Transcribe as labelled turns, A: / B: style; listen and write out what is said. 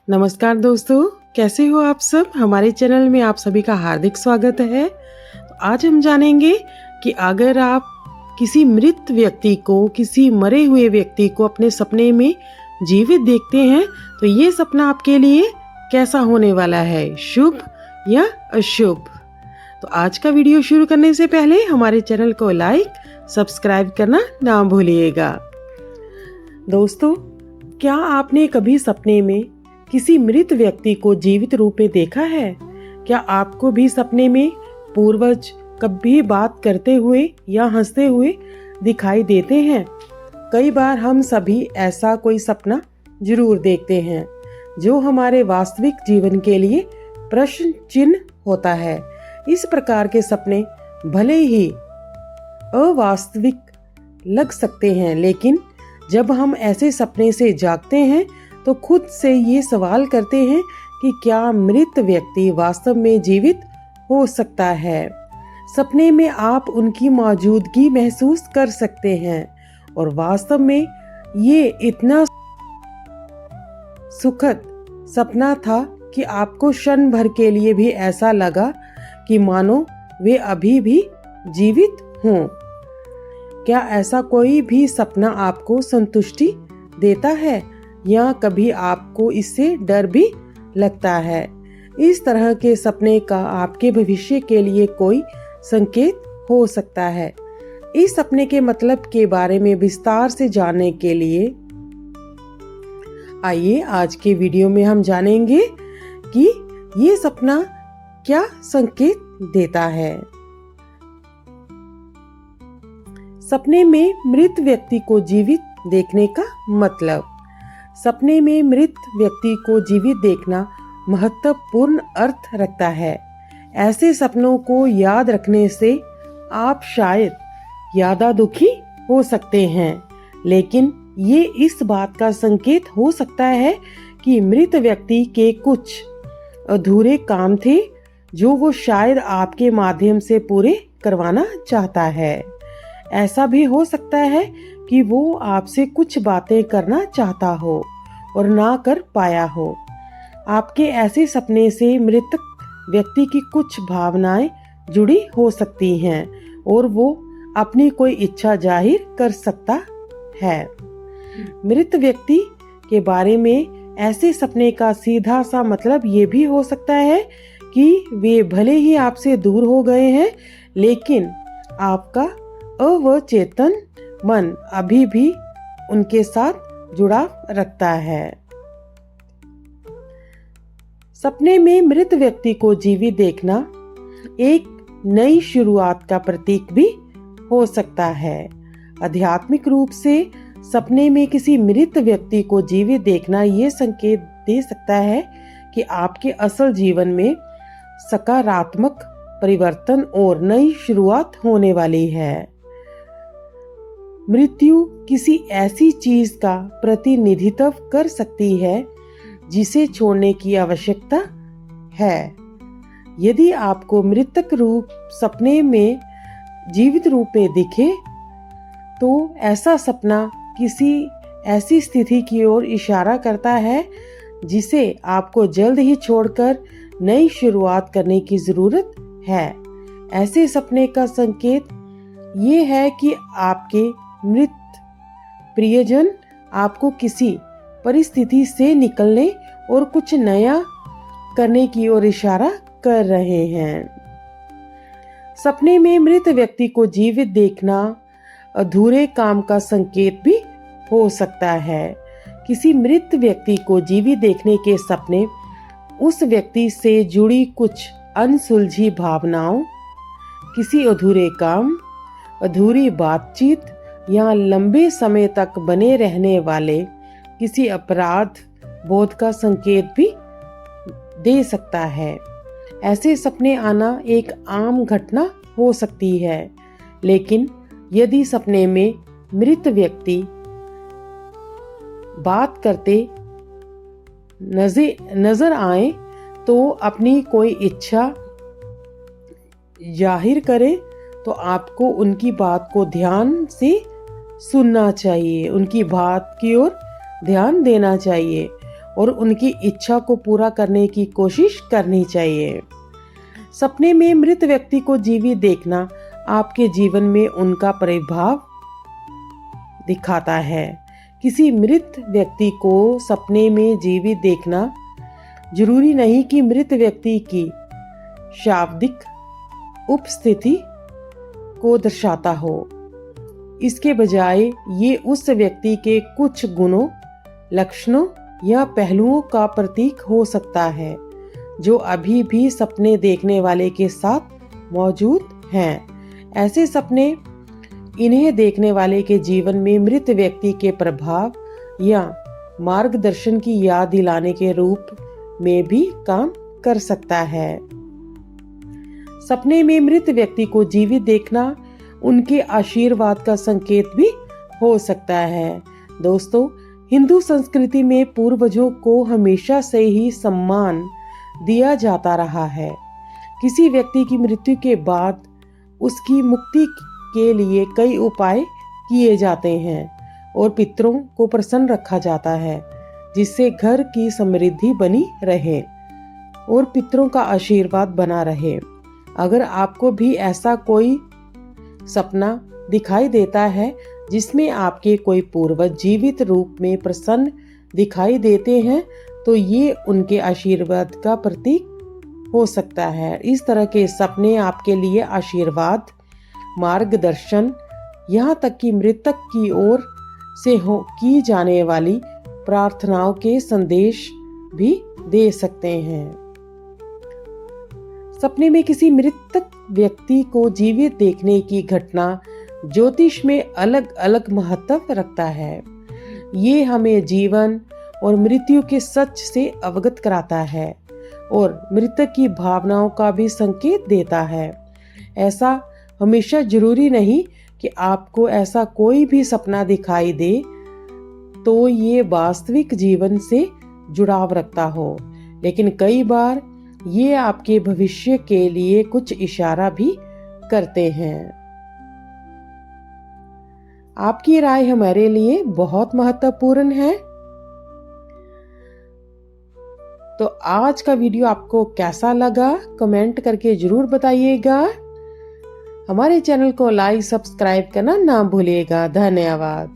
A: नमस्कार दोस्तों, कैसे हो आप सब। हमारे चैनल में आप सभी का हार्दिक स्वागत है। तो आज हम जानेंगे कि अगर आप किसी मृत व्यक्ति को, किसी मरे हुए व्यक्ति को अपने सपने में जीवित देखते हैं तो ये सपना आपके लिए कैसा होने वाला है, शुभ या अशुभ। तो आज का वीडियो शुरू करने से पहले हमारे चैनल को लाइक, सब्सक्राइब करना ना भूलिएगा। दोस्तों, क्या आपने कभी सपने में किसी मृत व्यक्ति को जीवित रूप में देखा है? क्या आपको भी सपने में पूर्वज कभी बात करते हुए या हंसते हुए दिखाई देते हैं? कई बार हम सभी ऐसा कोई सपना जरूर देखते हैं जो हमारे वास्तविक जीवन के लिए प्रश्न चिन्ह होता है। इस प्रकार के सपने भले ही अवास्तविक लग सकते हैं, लेकिन जब हम ऐसे सपने से जागते हैं तो खुद से ये सवाल करते हैं कि क्या मृत व्यक्ति वास्तव में जीवित हो सकता है। सपने में आप उनकी मौजूदगी महसूस कर सकते हैं और वास्तव में ये इतना सुखद सपना था कि आपको क्षण भर के लिए भी ऐसा लगा कि मानो वे अभी भी जीवित हों। क्या ऐसा कोई भी सपना आपको संतुष्टि देता है या कभी आपको इससे डर भी लगता है? इस तरह के सपने का आपके भविष्य के लिए कोई संकेत हो सकता है। इस सपने के मतलब के बारे में विस्तार से जानने के लिए आइए आज के वीडियो में हम जानेंगे कि ये सपना क्या संकेत देता है। सपने में मृत व्यक्ति को जीवित देखने का मतलब। सपने में मृत व्यक्ति को जीवित देखना महत्वपूर्ण अर्थ रखता है। ऐसे सपनों को याद रखने से आप शायद ज्यादा दुखी हो सकते हैं, लेकिन ये इस बात का संकेत हो सकता है कि मृत व्यक्ति के कुछ अधूरे काम थे जो वो शायद आपके माध्यम से पूरे करवाना चाहता है। ऐसा भी हो सकता है कि वो आपसे कुछ बातें करना चाहता हो और ना कर पाया हो। आपके ऐसे सपने से मृतक व्यक्ति की कुछ भावनाएं जुड़ी हो सकती हैं और वो अपनी कोई इच्छा जाहिर कर सकता है। मृत व्यक्ति के बारे में ऐसे सपने का सीधा सा मतलब ये भी हो सकता है कि वे भले ही आपसे दूर हो गए हैं, लेकिन आपका अवचेतन मन अभी भी उनके साथ जुड़ाव रखता है। सपने में मृत व्यक्ति को जीवित देखना एक नई शुरुआत का प्रतीक भी हो सकता है। आध्यात्मिक रूप से सपने में किसी मृत व्यक्ति को जीवित देखना ये संकेत दे सकता है कि आपके असल जीवन में सकारात्मक परिवर्तन और नई शुरुआत होने वाली है। मृत्यु किसी ऐसी चीज का प्रतिनिधित्व कर सकती है जिसे छोड़ने की आवश्यकता है। यदि आपको मृतक रूप सपने में जीवित रूप में दिखे तो ऐसा सपना किसी ऐसी स्थिति की ओर इशारा करता है जिसे आपको जल्द ही छोड़कर नई शुरुआत करने की जरूरत है। ऐसे सपने का संकेत ये है कि आपके मृत प्रियजन आपको किसी परिस्थिति से निकलने और कुछ नया करने की ओर इशारा कर रहे हैं। सपने में मृत व्यक्ति को जीवित देखना अधूरे काम का संकेत भी हो सकता है। किसी मृत व्यक्ति को जीवित देखने के सपने उस व्यक्ति से जुड़ी कुछ अनसुलझी भावनाओं, किसी अधूरे काम, अधूरी बातचीत या लंबे समय तक बने रहने वाले किसी अपराध बोध का संकेत भी दे सकता है। ऐसे सपने आना एक आम घटना हो सकती है, लेकिन यदि सपने में मृत व्यक्ति बात करते नजर आए तो अपनी कोई इच्छा जाहिर करे तो आपको उनकी बात को ध्यान से सुनना चाहिए, उनकी बात की ओर ध्यान देना चाहिए और उनकी इच्छा को पूरा करने की कोशिश करनी चाहिए। सपने में मृत व्यक्ति को जीवित देखना आपके जीवन में उनका प्रभाव दिखाता है। किसी मृत व्यक्ति को सपने में जीवित देखना जरूरी नहीं कि मृत व्यक्ति की शाब्दिक उपस्थिति को दर्शाता हो। इसके बजाय ये उस व्यक्ति के कुछ गुणों, लक्षणों या पहलुओं का प्रतीक हो सकता है जो अभी भी सपने देखने वाले के साथ मौजूद हैं। ऐसे सपने इन्हें देखने वाले के जीवन में मृत व्यक्ति के प्रभाव या मार्गदर्शन की याद दिलाने के रूप में भी काम कर सकता है। सपने में मृत व्यक्ति को जीवित देखना उनके आशीर्वाद का संकेत भी हो सकता है। दोस्तों, हिंदू संस्कृति में पूर्वजों को हमेशा से ही सम्मान दिया जाता रहा है। किसी व्यक्ति की मृत्यु के बाद उसकी मुक्ति के लिए कई उपाय किए जाते हैं और पितरों को प्रसन्न रखा जाता है, जिससे घर की समृद्धि बनी रहे और पितरों का आशीर्वाद बना रहे। अगर आपको भी ऐसा कोई सपना दिखाई देता है जिसमें आपके कोई पूर्वज जीवित रूप में प्रसन्न दिखाई देते हैं, तो ये उनके आशीर्वाद का प्रतीक हो सकता है। इस तरह के सपने आपके लिए आशीर्वाद, मार्गदर्शन, यहाँ तक कि मृतक की ओर से की जाने वाली प्रार्थनाओं के संदेश भी दे सकते हैं। सपने में किसी मृतक व्यक्ति को जीवित देखने की घटना ज्योतिष में अलग अलग महत्व रखता है। ये हमें जीवन और मृत्यु के सच से अवगत कराता है और मृतक की भावनाओं का भी संकेत देता है। ऐसा हमेशा जरूरी नहीं कि आपको ऐसा कोई भी सपना दिखाई दे तो ये वास्तविक जीवन से जुड़ाव रखता हो, लेकिन कई बार ये आपके भविष्य के लिए कुछ इशारा भी करते हैं। आपकी राय हमारे लिए बहुत महत्वपूर्ण है। तो आज का वीडियो आपको कैसा लगा कमेंट करके जरूर बताइएगा। हमारे चैनल को लाइक, सब्सक्राइब करना ना भूलिएगा। धन्यवाद।